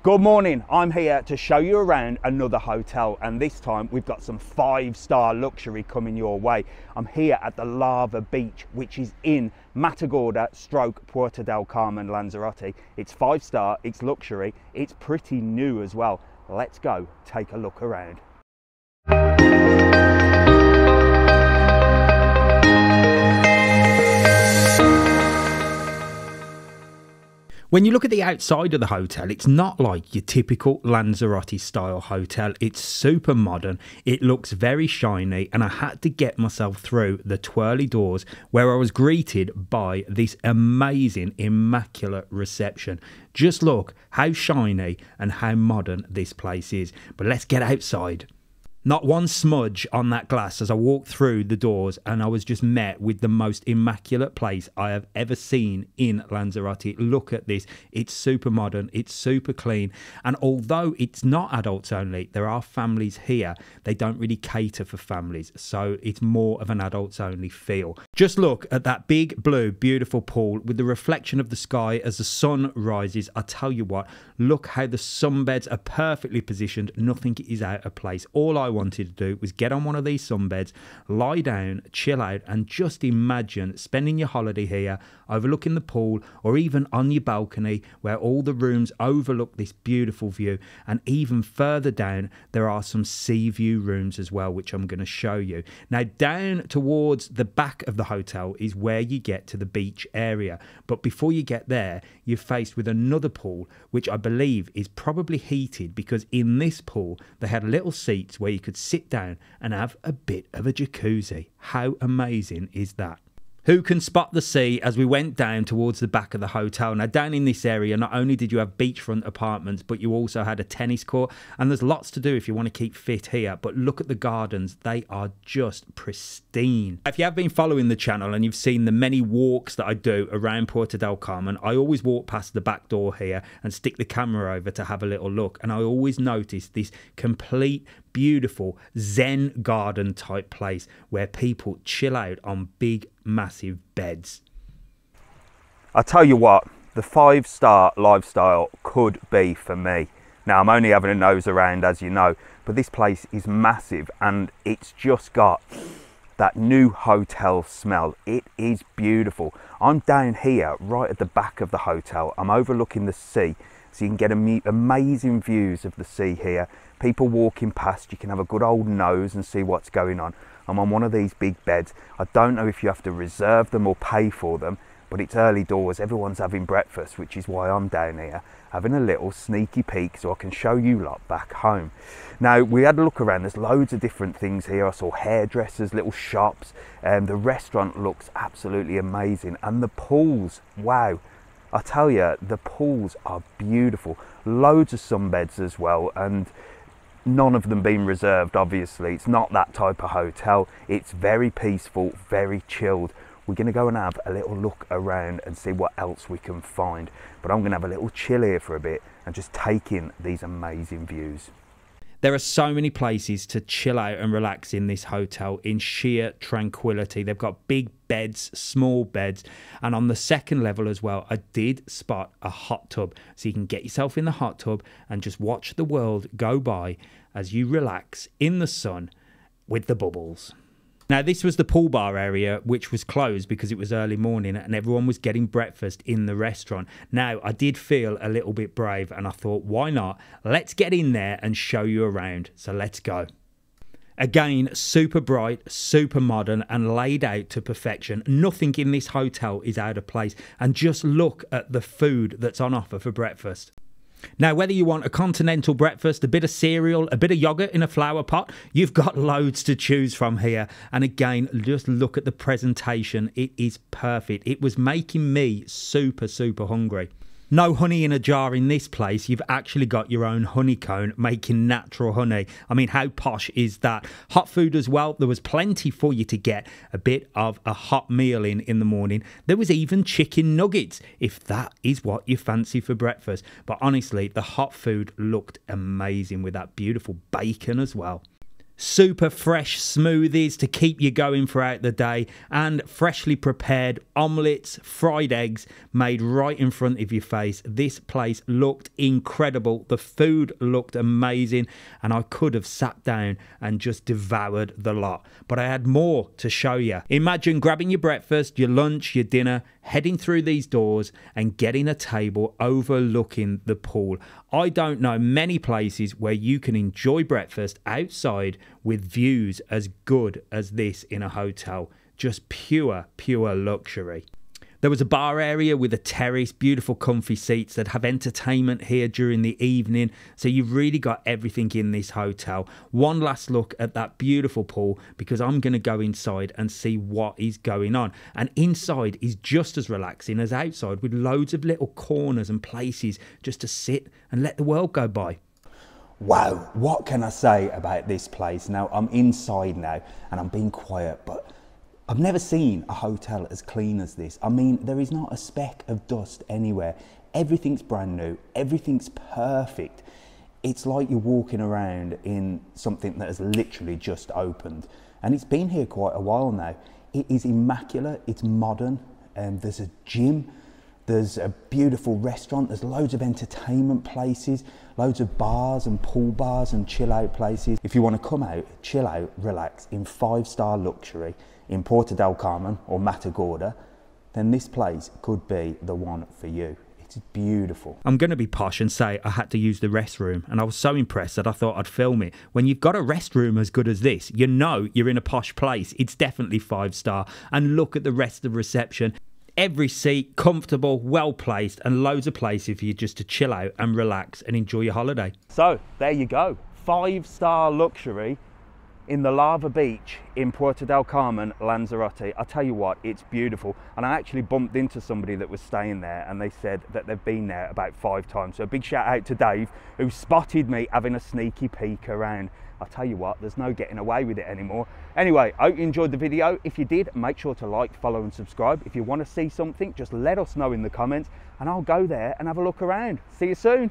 Good morning, I'm here to show you around another hotel, and this time we've got some 5-star luxury coming your way. I'm here at the Lava Beach, which is in Matagorda / Puerto del Carmen, Lanzarote. It's 5-star, it's luxury, it's pretty new as well. Let's go take a look around. When you look at the outside of the hotel, it's not like your typical Lanzarote style hotel. It's super modern, it looks very shiny, and I had to get myself through the twirly doors where I was greeted by this amazing immaculate reception. Just look how shiny and how modern this place is. But let's get outside. Not one smudge on that glass as I walked through the doors, and I was just met with the most immaculate place I have ever seen in Lanzarote. Look at this. It's super modern, it's super clean, and although it's not adults only, there are families here. They don't really cater for families, so it's more of an adults only feel. Just look at that big blue beautiful pool with the reflection of the sky as the sun rises. I tell you what, look how the sunbeds are perfectly positioned. Nothing is out of place. All I wanted to do was get on one of these sunbeds, lie down, chill out, and just imagine spending your holiday here, overlooking the pool, or even on your balcony where all the rooms overlook this beautiful view. And even further down there are some sea view rooms as well, which I'm going to show you. Now down towards the back of the hotel is where you get to the beach area, but before you get there you're faced with another pool, which I believe is probably heated, because in this pool they had little seats where you could sit down and have a bit of a jacuzzi. How amazing is that? Who can spot the sea as we went down towards the back of the hotel? Now down in this area, not only did you have beachfront apartments, but you also had a tennis court, and there's lots to do if you want to keep fit here. But look at the gardens, they are just pristine. If you have been following the channel and you've seen the many walks that I do around Puerto del Carmen, I always walk past the back door here and stick the camera over to have a little look, and I always notice this complete beautiful Zen garden type place where people chill out on big massive beds. I tell you what, the 5-star lifestyle could be for me. Now I'm only having a nose around, as you know, but this place is massive and it's just got that new hotel smell. It is beautiful. I'm down here right at the back of the hotel. I'm overlooking the sea, so you can get amazing views of the sea here. People walking past, you can have a good old nose and see what's going on. I'm on one of these big beds. I don't know if you have to reserve them or pay for them, but it's early doors. Everyone's having breakfast, which is why I'm down here having a little sneaky peek so I can show you lot back home. Now, we had a look around. There's loads of different things here. I saw hairdressers, little shops, and the restaurant looks absolutely amazing. And the pools, wow. I tell you, the pools are beautiful. Loads of sunbeds as well, and none of them being reserved, obviously. It's not that type of hotel. It's very peaceful, very chilled. We're going to go and have a little look around and see what else we can find. But I'm going to have a little chill here for a bit and just take in these amazing views. There are so many places to chill out and relax in this hotel in sheer tranquility. They've got big beds, small beds, and on the second level as well, I did spot a hot tub. So you can get yourself in the hot tub and just watch the world go by as you relax in the sun with the bubbles. Now this was the pool bar area, which was closed because it was early morning and everyone was getting breakfast in the restaurant. Now I did feel a little bit brave and I thought, why not? Let's get in there and show you around. So let's go. Again, super bright, super modern and laid out to perfection. Nothing in this hotel is out of place, and just look at the food that's on offer for breakfast. Now, whether you want a continental breakfast, a bit of cereal, a bit of yogurt in a flower pot, you've got loads to choose from here. And again, just look at the presentation. It is perfect. It was making me super, super hungry. No honey in a jar in this place. You've actually got your own honeycomb making natural honey. I mean, how posh is that? Hot food as well. There was plenty for you to get a bit of a hot meal in the morning. There was even chicken nuggets, if that is what you fancy for breakfast. But honestly, the hot food looked amazing with that beautiful bacon as well. super fresh smoothies to keep you going throughout the day, and freshly prepared omelettes, fried eggs made right in front of your face. This place looked incredible. The food looked amazing, and I could have sat down and just devoured the lot. But I had more to show you. Imagine grabbing your breakfast, your lunch, your dinner, heading through these doors and getting a table overlooking the pool. I don't know many places where you can enjoy breakfast outside with views as good as this in a hotel. Just pure luxury. There was a bar area with a terrace, beautiful comfy seats that have entertainment here during the evening. So you've really got everything in this hotel. One last look at that beautiful pool, because I'm going to go inside and see what is going on. And inside is just as relaxing as outside, with loads of little corners and places just to sit and let the world go by. Wow, what can I say about this place? Now, I'm inside now and I'm being quiet, but I've never seen a hotel as clean as this. I mean, there is not a speck of dust anywhere. Everything's brand new, everything's perfect. It's like you're walking around in something that has literally just opened. And it's been here quite a while now. It is immaculate, it's modern, there's a gym, there's a beautiful restaurant, there's loads of entertainment places, loads of bars and pool bars and chill out places. If you want to come out, chill out, relax in 5-star luxury in Puerto del Carmen or Matagorda, then this place could be the one for you. It's beautiful. I'm going to be posh and say I had to use the restroom, and I was so impressed that I thought I'd film it. When you've got a restroom as good as this, you know you're in a posh place. It's definitely 5-star. And look at the rest of the reception. Every seat comfortable, well placed, and loads of places for you just to chill out and relax and enjoy your holiday. So there you go, 5-star luxury in the lava beach in Puerto del Carmen, Lanzarote. I tell you what, it's beautiful. And I actually bumped into somebody that was staying there, and they said that they've been there about 5 times. So a big shout out to Dave, who spotted me having a sneaky peek around. I tell you what, there's no getting away with it anymore. Anyway, I hope you enjoyed the video. If you did, make sure to like, follow and subscribe. If you want to see something, just let us know in the comments and I'll go there and have a look around. See you soon.